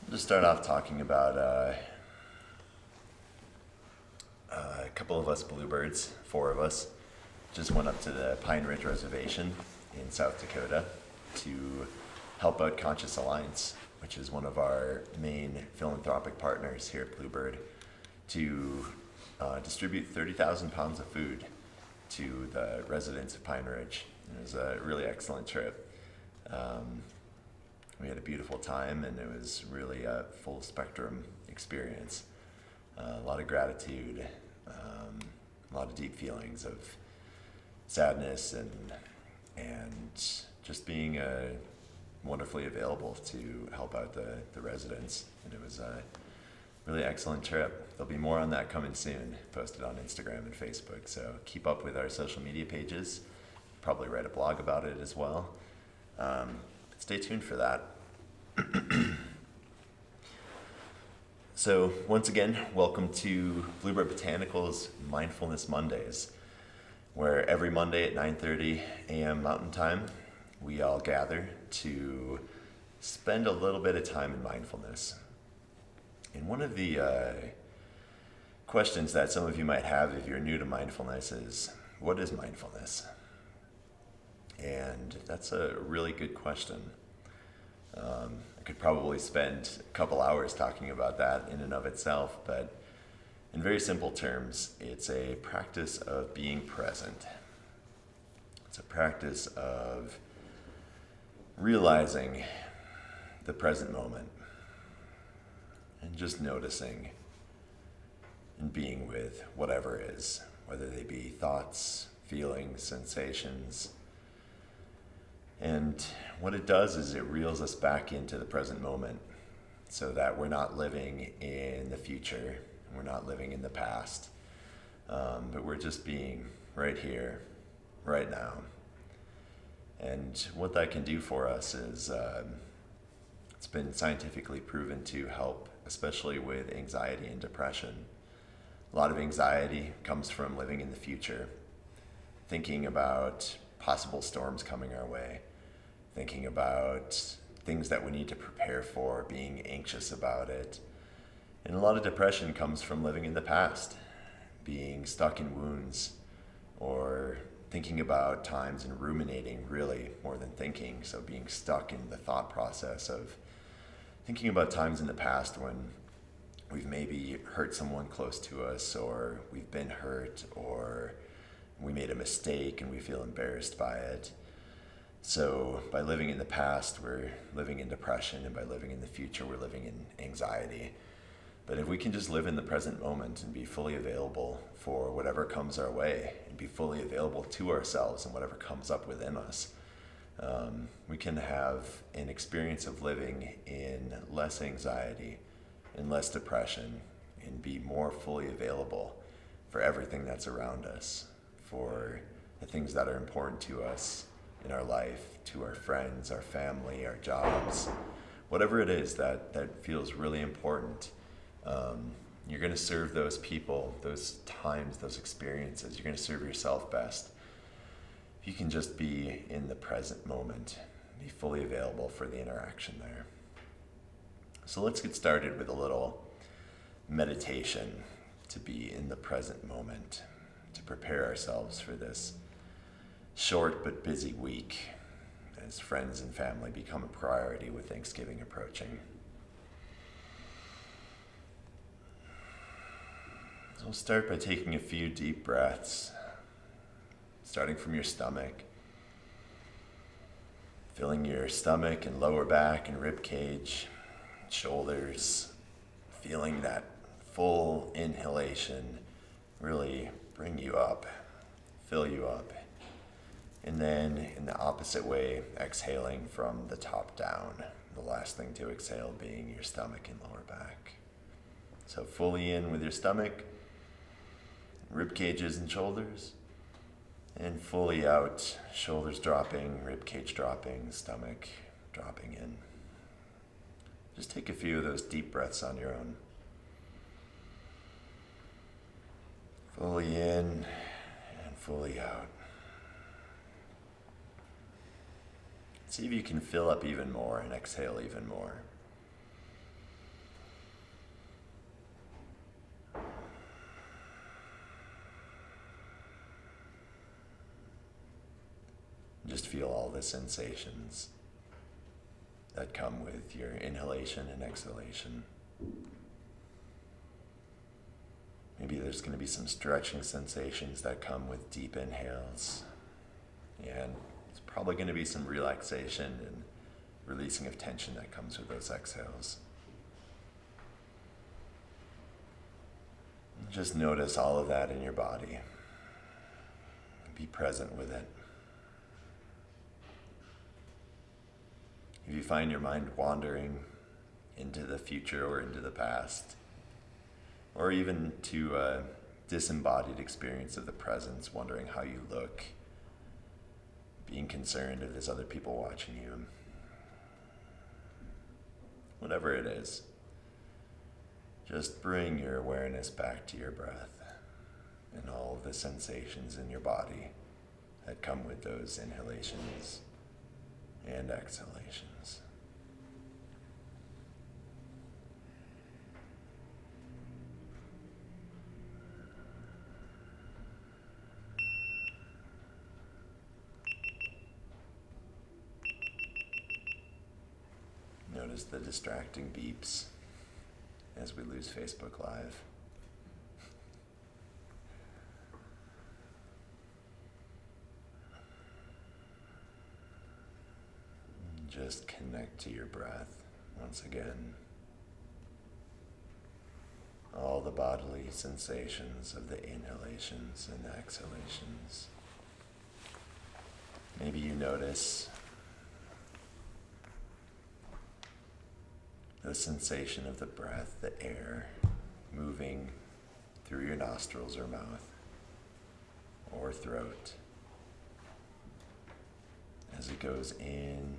Just start off talking about a couple of us bluebirds, four of us, just went up to the Pine Ridge Reservation in South Dakota to help out Conscious Alliance, which is one of our main philanthropic partners here at Bluebird, to distribute 30,000 pounds of food to the residents of Pine Ridge. It was a really excellent trip. We had a beautiful time, and it was really a full spectrum experience. A lot of gratitude, a lot of deep feelings of sadness, and just being wonderfully available to help out the residents. And it was a really excellent trip. There'll be more on that coming soon, posted on Instagram and Facebook. So keep up with our social media pages. Probably write a blog about it as well. Stay tuned for that. So once again, welcome to Bluebird Botanical's Mindfulness Mondays, where every Monday at 9:30 a.m. Mountain Time, we all gather to spend a little bit of time in mindfulness. And one of the questions that some of you might have if you're new to mindfulness is, what is mindfulness? And that's a really good question. I could probably spend a couple hours talking about that in and of itself, but in very simple terms, it's a practice of being present. It's a practice of realizing the present moment and just noticing and being with whatever is, whether they be thoughts, feelings, sensations. And what it does is it reels us back into the present moment so that we're not living in the future, we're not living in the past, but we're just being right here, right now. And what that can do for us is it's been scientifically proven to help, especially with anxiety and depression. A lot of anxiety comes from living in the future, thinking about possible storms coming our way, thinking about things that we need to prepare for, being anxious about it. And a lot of depression comes from living in the past, being stuck in wounds, or thinking about times and ruminating really more than thinking. So being stuck in the thought process of thinking about times in the past when we've maybe hurt someone close to us, or we've been hurt, or we made a mistake and we feel embarrassed by it. So by living in the past, we're living in depression, and by living in the future, we're living in anxiety. But if we can just live in the present moment and be fully available for whatever comes our way, and be fully available to ourselves and whatever comes up within us, we can have an experience of living in less anxiety and less depression, and be more fully available for everything that's around us, for the things that are important to us in our life, to our friends, our family, our jobs, whatever it is that feels really important. You're going to serve those people, those times, those experiences. You're going to serve yourself best if you can just be in the present moment, be fully available for the interaction there. So let's get started with a little meditation to be in the present moment, to prepare ourselves for this short but busy week as friends and family become a priority with Thanksgiving approaching. So we'll start by taking a few deep breaths, starting from your stomach, filling your stomach and lower back and rib cage, shoulders, feeling that full inhalation really bring you up, fill you up. And then in the opposite way, exhaling from the top down. The last thing to exhale being your stomach and lower back. So fully in with your stomach, rib cages and shoulders, and fully out, shoulders dropping, rib cage dropping, stomach dropping in. Just take a few of those deep breaths on your own. Fully in and fully out. See if you can fill up even more and exhale even more. just feel all the sensations that come with your inhalation and exhalation. Maybe there's going to be some stretching sensations that come with deep inhales. And it's probably going to be some relaxation and releasing of tension that comes with those exhales. Just notice all of that in your body. Be present with it. If you find your mind wandering into the future or into the past, or even to a disembodied experience of the presence, wondering how you look, being concerned if there's other people watching you, whatever it is, just bring your awareness back to your breath and all of the sensations in your body that come with those inhalations and exhalations. Notice the distracting beeps as we lose Facebook Live. Just connect to your breath once again. All the bodily sensations of the inhalations and exhalations. Maybe you notice the sensation of the breath, the air moving through your nostrils or mouth or throat as it goes in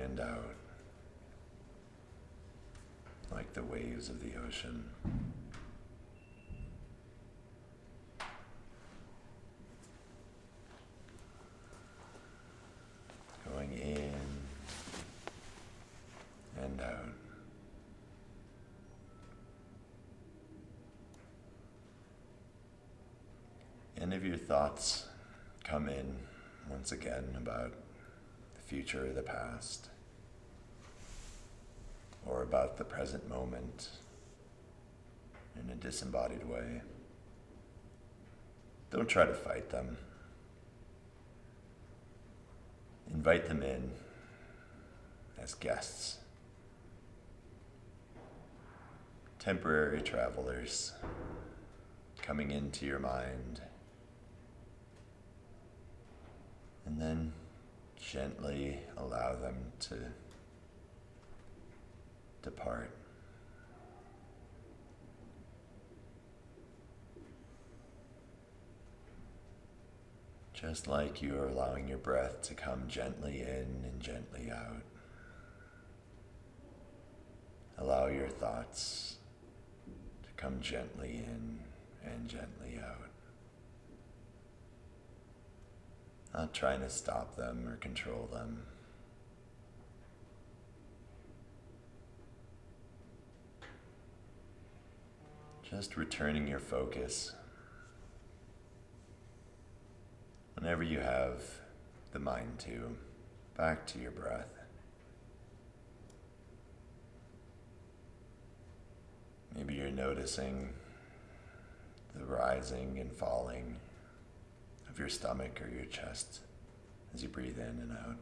and out like the waves of the ocean. Going in and out. And if your thoughts come in once again about the future or the past, or about the present moment in a disembodied way, don't try to fight them. Invite them in as guests, temporary travelers coming into your mind, and then gently allow them to depart. Just like you are allowing your breath to come gently in and gently out. Allow your thoughts to come gently in and gently out. Not trying to stop them or control them. Just returning your focus whenever you have the mind to, back to your breath. Maybe you're noticing the rising and falling of your stomach or your chest as you breathe in and out.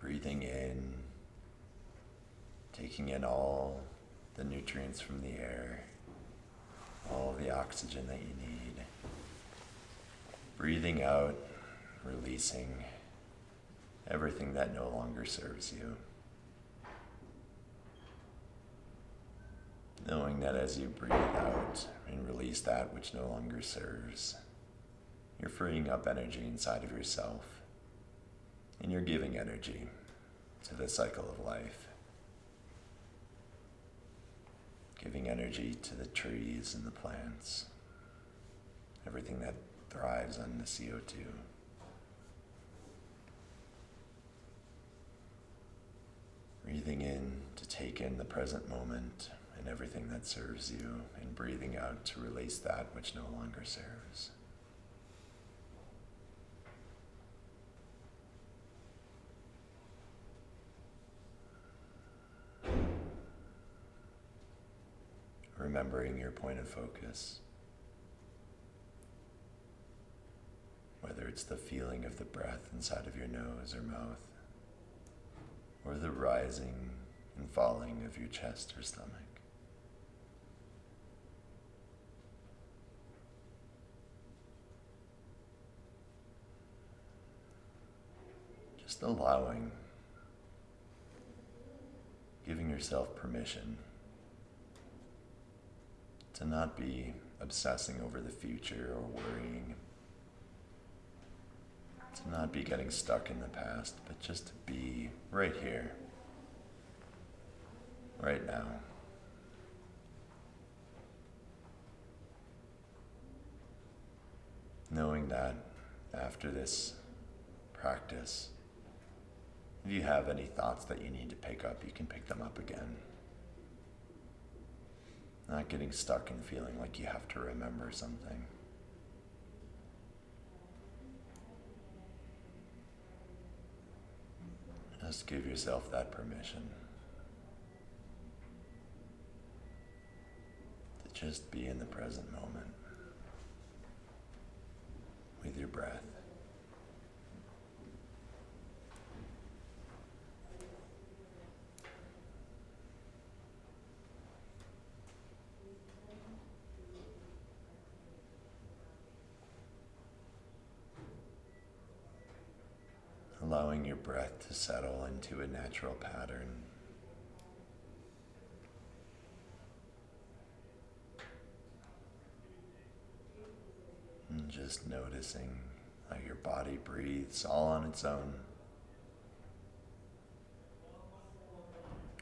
Breathing in, taking in all the nutrients from the air, all the oxygen that you need. Breathing out, releasing everything that no longer serves you. Knowing that as you breathe out and release that which no longer serves, you're freeing up energy inside of yourself, and you're giving energy to the cycle of life. Giving energy to the trees and the plants, everything that thrives on the CO2. Breathing in to take in the present moment and everything that serves you, and breathing out to release that which no longer serves. Remembering your point of focus, whether it's the feeling of the breath inside of your nose or mouth, or the rising and falling of your chest or stomach. Just allowing, giving yourself permission to not be obsessing over the future or worrying, to not be getting stuck in the past, but just to be right here, right now. Knowing that after this practice, if you have any thoughts that you need to pick up, you can pick them up again. Not getting stuck and feeling like you have to remember something. Just give yourself that permission to just be in the present moment with your breath. Allowing your breath to settle into a natural pattern. And just noticing how your body breathes all on its own.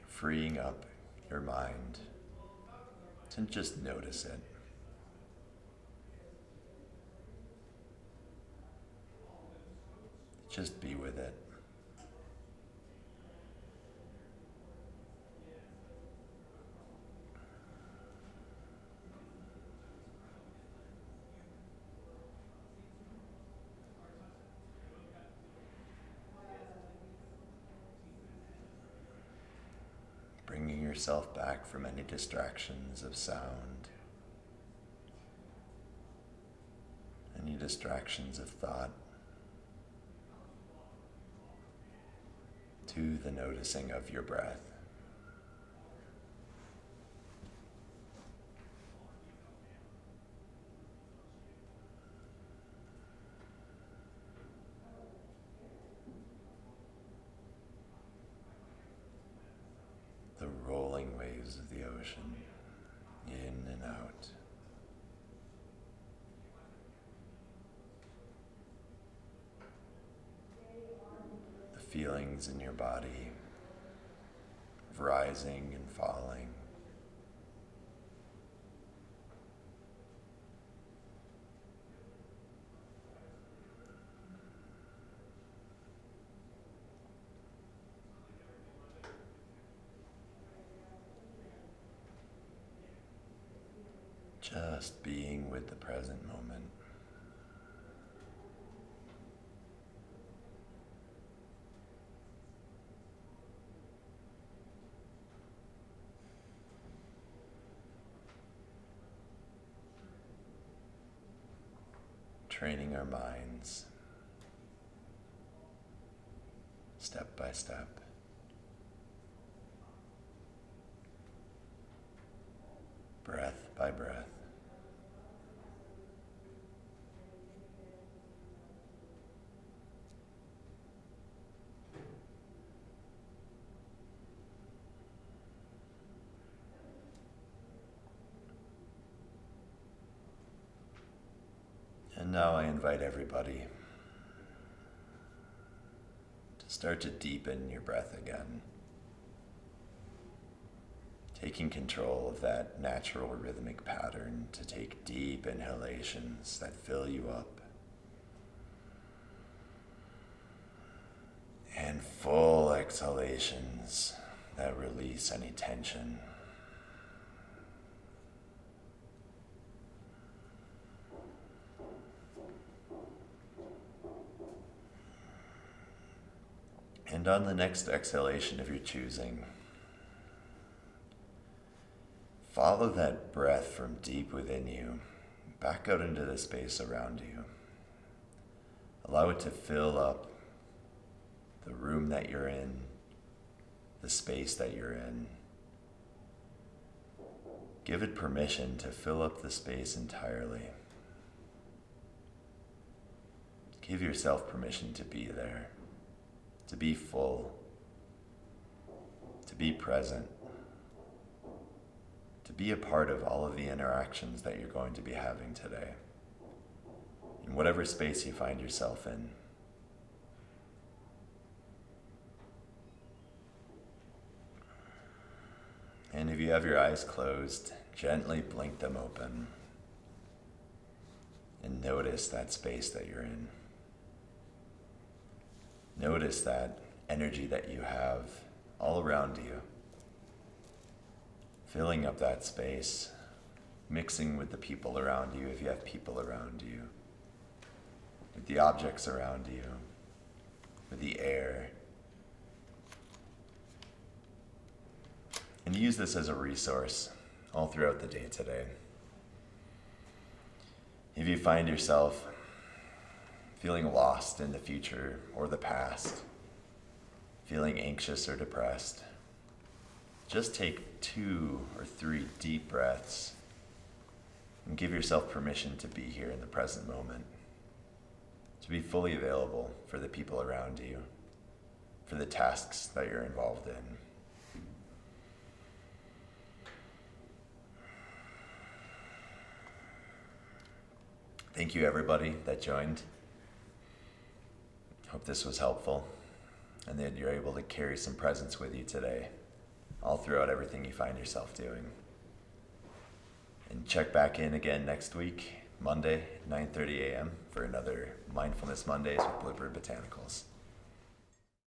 Freeing up your mind to just notice it. Just be with it. Bringing yourself back from any distractions of sound, any distractions of thought, to the noticing of your breath. The rolling waves of the ocean, in and out. The feelings in your body of rising and falling. Just being with the present moment. Training our minds step by step. Breath by breath. And now I invite everybody to start to deepen your breath again, taking control of that natural rhythmic pattern to take deep inhalations that fill you up and full exhalations that release any tension. And on the next exhalation of your choosing, follow that breath from deep within you, back out into the space around you. Allow it to fill up the room that you're in, the space that you're in. Give it permission to fill up the space entirely. Give yourself permission to be there, to be full, to be present, to be a part of all of the interactions that you're going to be having today, in whatever space you find yourself in. And if you have your eyes closed, gently blink them open and notice that space that you're in. Notice that energy that you have all around you, filling up that space, mixing with the people around you if you have people around you, with the objects around you, with the air. And use this as a resource all throughout the day today. If you find yourself feeling lost in the future or the past, feeling anxious or depressed, just take 2 or 3 deep breaths and give yourself permission to be here in the present moment, to be fully available for the people around you, for the tasks that you're involved in. Thank you, everybody that joined. Hope this was helpful and that you're able to carry some presence with you today, all throughout everything you find yourself doing. And check back in again next week, Monday, 9:30 a.m. for another Mindfulness Mondays with Bluebird Botanicals.